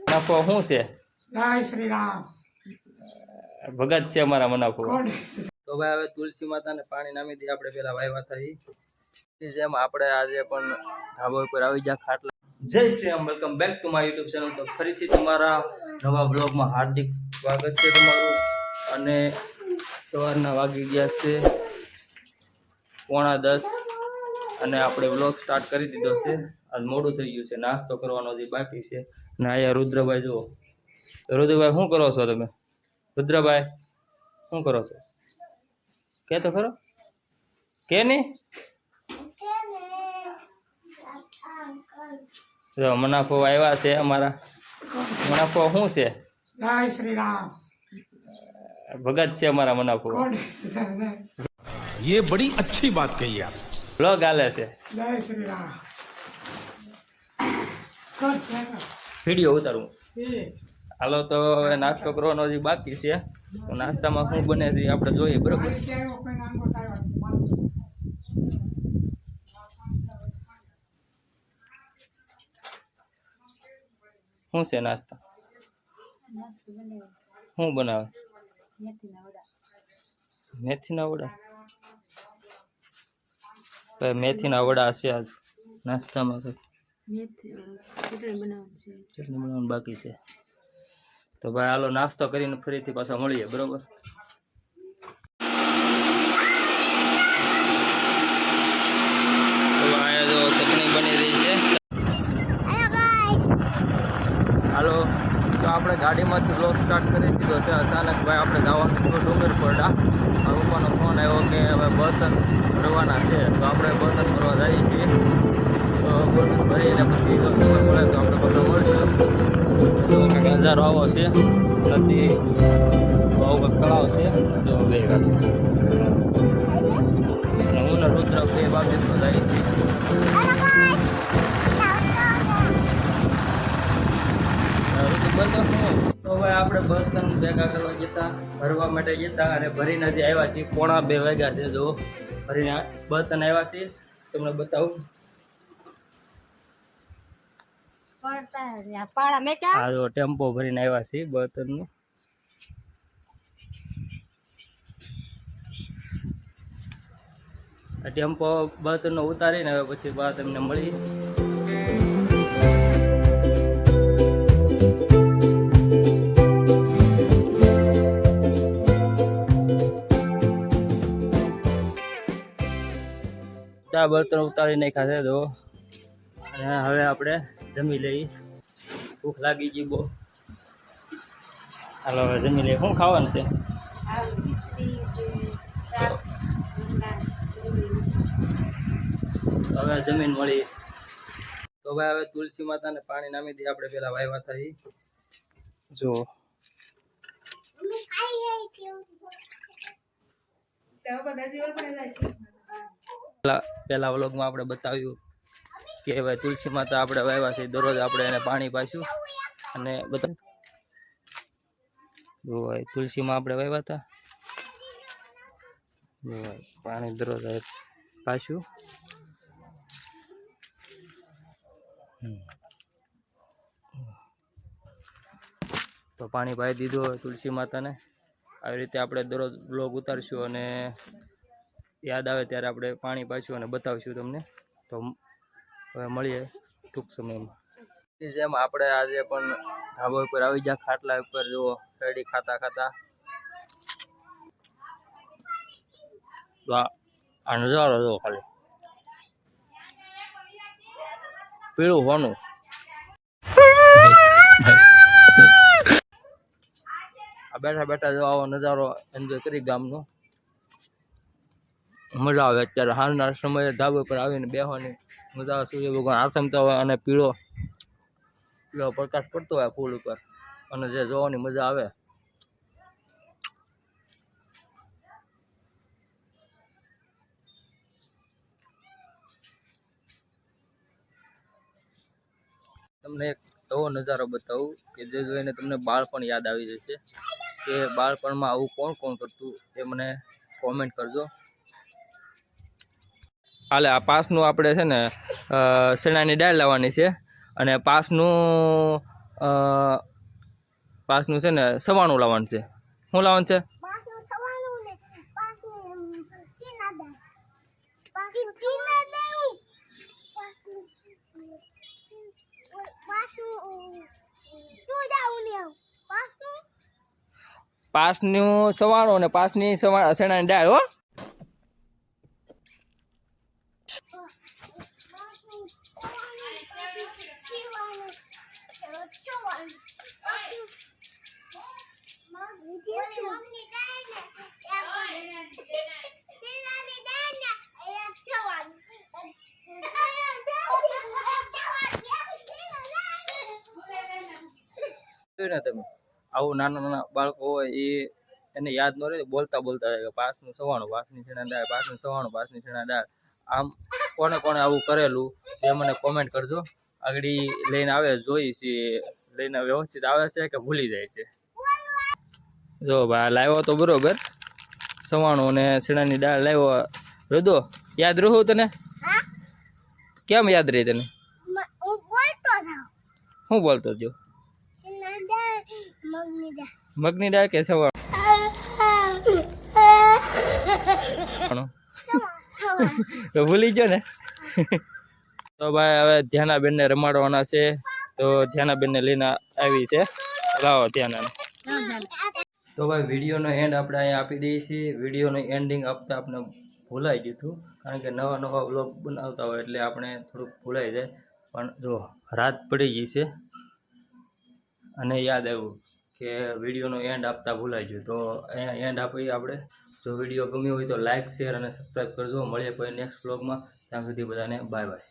મનાફો શું છે? જય શ્રી રામ. ભગત છે અમારા મનાફો. તો ભાઈ હવે તુલસી માતાને પાણી નામી દઈએ આપણે પેલા વાયવા થઈ જેમ આપણે આજે પણ ધાબા ઉપર આવી ગયા ખાટલા. જય Shri Ram, welcome back to my YouTube channel. તો ફરીથી તમારા નવા બ્લોગમાં હાર્દિક સ્વાગત છે તમારું. અને સવારના વાગી ગયા છે 9:45 અને આપણે બ્લોગ સ્ટાર્ટ કરી દીધો છે. આજ મોડું થઈ ગયું છે, નાસ્તો કરવાનો જે બાકી છે. ને અહીંયા રુદ્રભાઈ જુઓ. રુદ્રભાઈ શું કરો છો તમે? રુદ્રભાઈ શું કરો છો? કે તો ખરો કે નહીં? જો મનાફો આવ્યા છે અમારા. મનાફો શું છે? જય શ્રી રામ. ભગત છે અમારા મનાફો. ये बड़ी अच्छी बात कही आप. બ્લોગ હાલે છે. જય શ્રી રામ. વિડીયો ઉતારવું. હાલો તો હવે નાસ્તો કરવાનો જે બાકી છે. તો નાસ્તામાં શું બને છે આપણે જોઈએ, બરોબર? શું છે નાસ્તા? શું બનાવે? મેથીના વડા. મેથીના વડા છે આજ નાસ્તામાં. ચટણી બનાવવાનું બાકી છે. તો ભાઈ હાલો નાસ્તો કરીને ફરીથી પાછા મળીએ, બરોબર? તો અહીંયા જો ચટણી બની રહી છે. હાલો તો આપણે ગાડીમાંથી બ્લોગ સ્ટાર્ટ કરી દીધો છે. અચાનક ભાઈ આપણે જવાનું છે ડુંગર પડ્યા. મારા પપ્પાનો ફોન આવ્યો કે હવે બર્તન ભરવાના છે. તો આપણે બર્તન ભરવા જઈએ છીએ. તો બર્તન ભરીને પછી જો સમય મળે તો આપણે બધા મળશું. જો કંઈક નજારો આવો છે, નદી આવો કંઈક તળાવ છે. જો બે હું ને રુદ્ર બે બાબતમાં જઈએ છીએ. તો હવે આપણે બર્તન ભેગા કરવા જતા, ભરવા માટે જતા અને ભરીને જે આવ્યા છીએ 1:45 વાગ્યા છે. જો ભરીને બર્તન આવ્યા છીએ, તમને બતાવું. આ જો ટેમ્પો ભરીને આવ્યા છીએ બર્તનનું. આ ટેમ્પો બર્તનનો ઉતારીને હવે પછી બહાર તમને મળી. ત્યાં બર્તન ઉતારી નાખ્યા છે તો. અને હવે આપણે જમી લઈએ. ભૂખ લાગી ગઈ બહુ. હાલો હવે જમી લઈએ. શું ખાવાનું છે? હવે જમીન મળી. તો ભાઈ હવે તુલસી માતાને પાણી નામી દઈએ આપણે પેલા વાયવા થઈ. જો પેલા વ્લોગમાં આપણે બતાવ્યું કે ભાઈ તુલસી માતા આપણે વાવ્યા છે. દરરોજ આપણે એને પાણી પાઈશું અને બધા તુલસીમાં આપણે વાવ્યા હતા. પાણી દરરોજ પાઈશું. તો પાણી પાઈ દીધું હોય તુલસી માતાને. આવી રીતે આપણે દરરોજ બ્લોગ ઉતારશું અને યાદ આવે ત્યારે આપણે પાણી પાઈશું અને બતાવીશું તમને. તો હવે મળીએ ટૂંક સમયમાં. જેમ આપણે આજે પણ ધાબા ઉપર આવી ગયા ખાટલા ઉપર. જુઓ રેડી ખાતા ખાતા. તો આ નજારો જુઓ ખાલી. પીળું હોનું. આ બેઠા બેઠા જો આવો નજારો એન્જોય કરી ગામનો. મજા આવે. અત્યારે હાલના સમયે ધાબા ઉપર આવીને બેસવાની મજા આવે. સૂર્ય ભગવાન આથમતા હોય અને પીળો પ્રકાશ પડતો હોય ફૂલ ઉપર અને જે જોવાની મજા આવે. તમને એક એવો નજારો બતાવું કે જે જોઈને તમને બાળપણ યાદ આવી જશે. કે બાળપણમાં આવું કોણ કોણ કરતું એ મને કોમેન્ટ કરજો. હાલે આ પાસનું આપણે છે ને ચણાની દાળ લાવવાની છે અને પાસનું છે ને સવાણું લાવવાનું છે. શું લાવવાનું છે? પાસનું સવાણું અને પાસની ચણાની દાળ હો. જોયું ને તમે, આવું નાના નાના બાળકો હોય એને યાદ ન રહે, બોલતા જાય કે પાસનું સવાણું, પાસની ચણા દાળ, પાસનું સવાણું, પાસની ચણા દાળ. આમ કોને કોને આવું કરેલું એ મને કોમેન્ટ કરજો. આગળ લઈને આવે જોઈ છે, લઈને વ્યવસ્થિત આવે છે કે ભૂલી જાય છે. જો ભાઈ લાવ્યો તો બરોબર, સવાણું અને ચણાની દાળ લાવ્યો. રદો યાદ રહું તને? કેમ યાદ રહી તને? હું બોલતો જો? મગની દાળ કે સવાણું? તો ભૂલી ગયો ને. તો ભાઈ હવે ધ્યાનાબેનને રમાડવાના છે, તો ધ્યાનાબેનને લઈને આવી છે. લાવો ધ્યાના. તો ભાઈ વિડીયોનો એન્ડ આપણે અહીંયા આપી દઈએ છીએ. વિડીયોનો એન્ડિંગ આપતા આપણે ભૂલાઈ ગયું હતું, કારણ કે નવા નવા વ્લોગ બનાવતા હોય એટલે આપણે થોડુંક ભૂલાઈ જાય. પણ જો રાત પડી ગઈ છે અને યાદ આવ્યું કે વિડીયોનો એન્ડ આપતા ભૂલાઈ ગયું, તો અહીંયા એન્ડ આપીએ આપણે. જો વિડીયો ગમ્યો હોય તો લાઇક, શેર અને સબસ્ક્રાઈબ કરજો. મળીએ કોઈ નેક્સ્ટ વ્લોગમાં. ત્યાં સુધી બધાને બાય બાય.